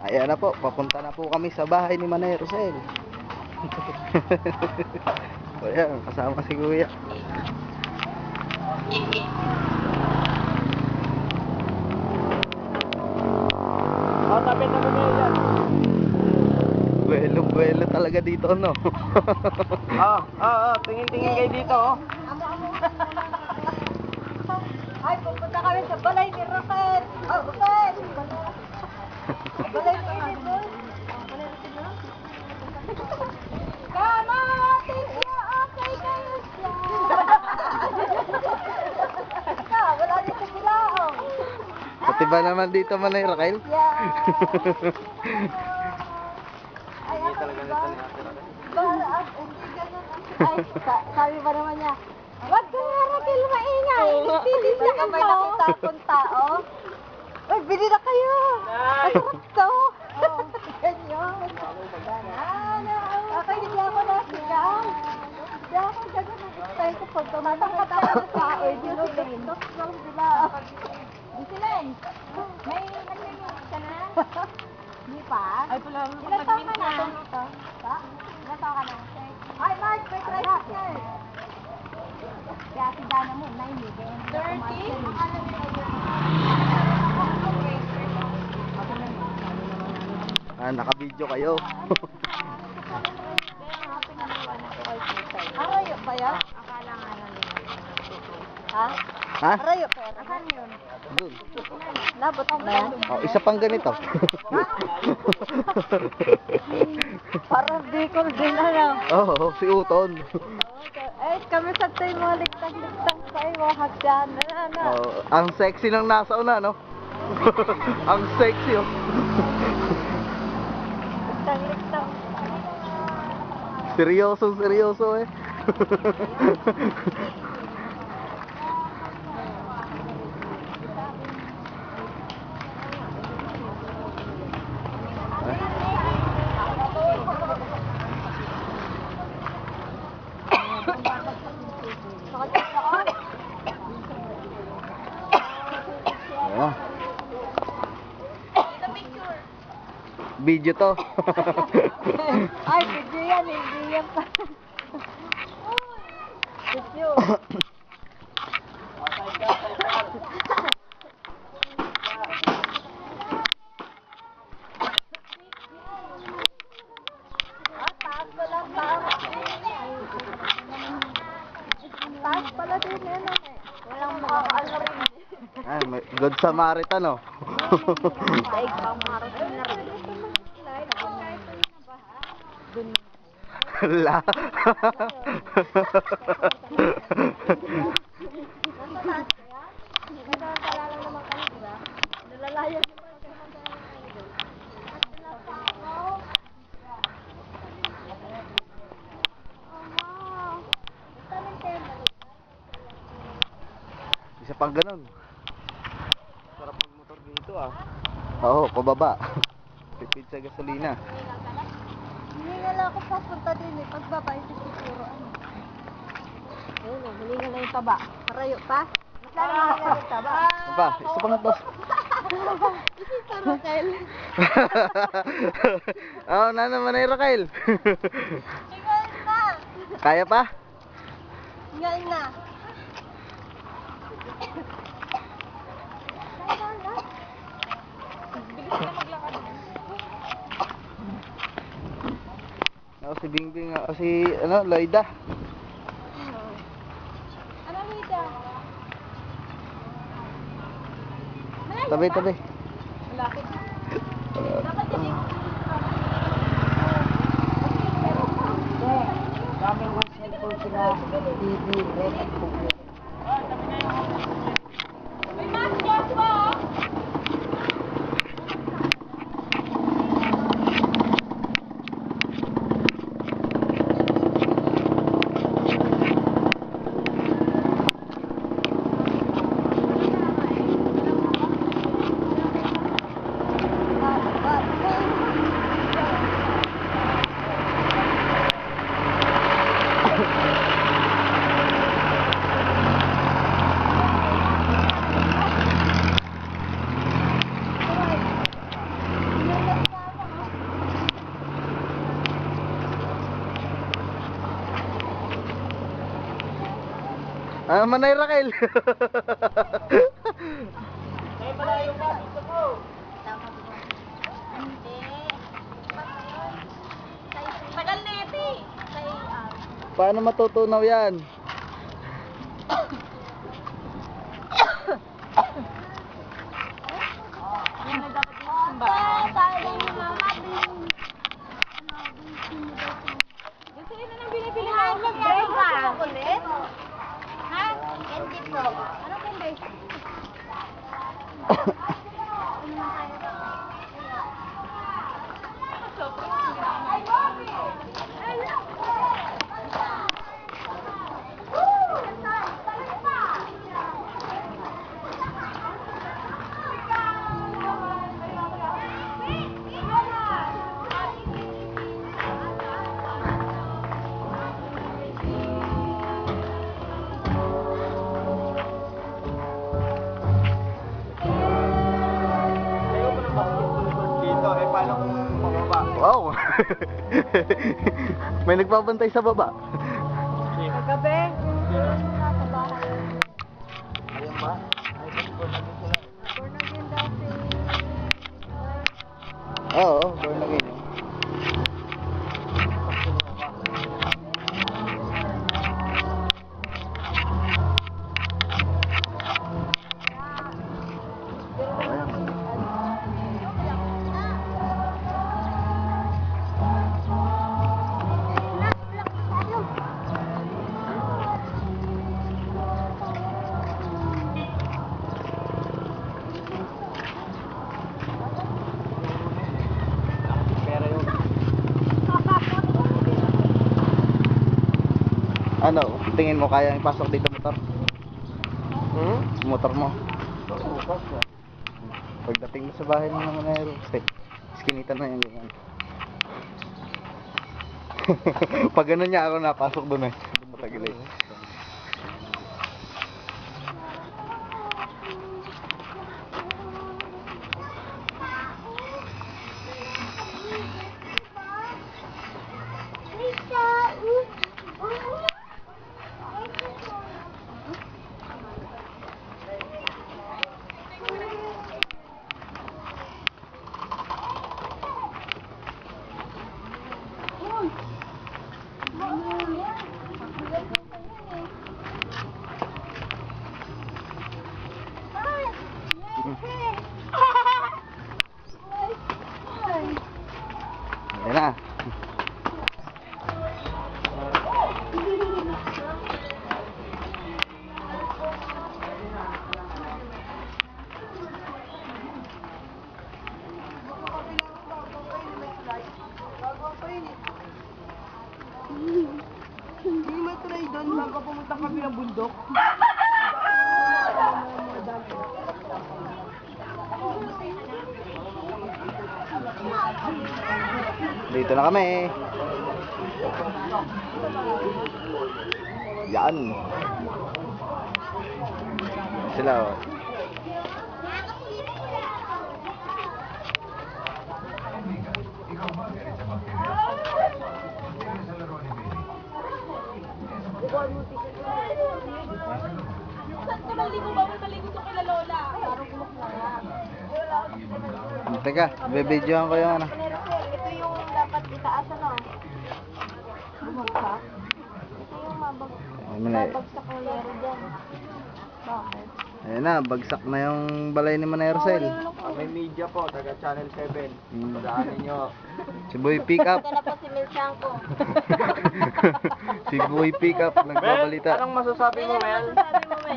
Ayan na po, papunta na po kami sa bahay ni Manay Rosel. Ayan, kasama si Kuya. Oh, tabi yan. Buwelo talaga dito, no? Tingin-tingin kayo dito, oh. Ay, pupunta kami sa balay ni Rafael. Oh, Rafael! Balay ni Edipon. Kama, tigya, okay kayo siya. Wala din sa kilaong. Pati ba naman dito, Manay Raquel? Yeah. Ay, ako ba? Hindi ganun. Ay, sabi ba naman niya, wag ka nga, Raquel, maingay. Hindi siya ang may nakita akong tao. Ay, bili na kayo. Masarap to. Ganyan. Okay, hindi ako nasigaw. Hindi ako ganun ang style ko pag tumatangkat ako sa tao. Dinutok lang sila. Disilin, may nag-remove ka na? Hindi pa? Ay, pala, ilan taon ka na? Ilan taon ka na? Ay, Mark, may tricycle. Kaya si Dana mo, 90. 30? Naka-video kayo. Arayo ba yan? Akala nga lang nila. Ha? Ha? Arayo pa yan. Asan yun? Doon. Labot ba yan? Oh, isa pang ganito. Parang Bicol din ano. Oh, si Uton. Eh, kami sa tayo mga ligtang-ligtang sa iyo, hagdan. Oh, ang sexy ng nasa una, no? Ang sexy, oh. Ligtang-ligtang. Seryoso eh. Ayan. Video to. Ay, video yan, hindi yan pa. Video. Taas pala, taas. Taas pala din yan, eh. Walang makakaano rin. Ay, Good Samaritan, oh. Daig pang marasin na rin. La. Isa pang ganun. Sarap mag-motor dito, ah. Oo, pababa. Tipid sa gasolina. Hindi nga lang ako papunta din eh. Pagbaba, hindi siguro ano. Ayun o, huli nga lang yung taba. Marayo pa? Mas lalo nga lang yung taba. Ano pa? Isa pang ito. Isi sa Raquel. Oo, na naman ay Raquel. Hingal na! Kaya pa? Hingal na! Ako si Bingbing, ako si Loida. Ano Lida? Tabi. Malapit. Dapat yan eh. Daming kong cellphone sila. TV, record po. May mask yan ba? Ah, Manay Raquel. Hindi. Tagal na ito eh. Sa AR. Paano matutunaw yan? Yan na dapat yung simbahan. Tayo ng mama. Gusto rin na nang binibili na ako. Break ka. Ulit? Ha? Hindi po. Ano kundi? Ay, Bobby! Dito, paano kung pababa? Wow! May nagbabantay sa baba. Kagabi. Nasa bahay. Ayun ba? Born again daw si... Oo, born again. Ano, tingin mo kaya ipasok dito motor? Motor mo? Pagdating mo sa bahay ng mga Manero, skinitan na yung ganyan. Pag ganun niya ako napasok doon eh. Doon mo tagilid. Ayan na. Hindi matry doon bago pumunta kami ng bundok. Dito na kami. Yan. Sila oh. Saan ka maligo? Bawal maligo to kila Lola. Parang kumok na nga. Teka, bibidyohan ko yung ano. Ito yung dapat itaas ano. Bumagsak? Ito yung mabagsak ng lero dyan. Bakit? Ayan na, bagsak na yung balay ni Manercel. May media po, taga Channel 7. Padaanin nyo. Si Boy Pickup. Ito na po si Milchanko. Si Boy Pickup, nagbabalita. Anong masasabi mo, Mel? Sabi mo, Mel.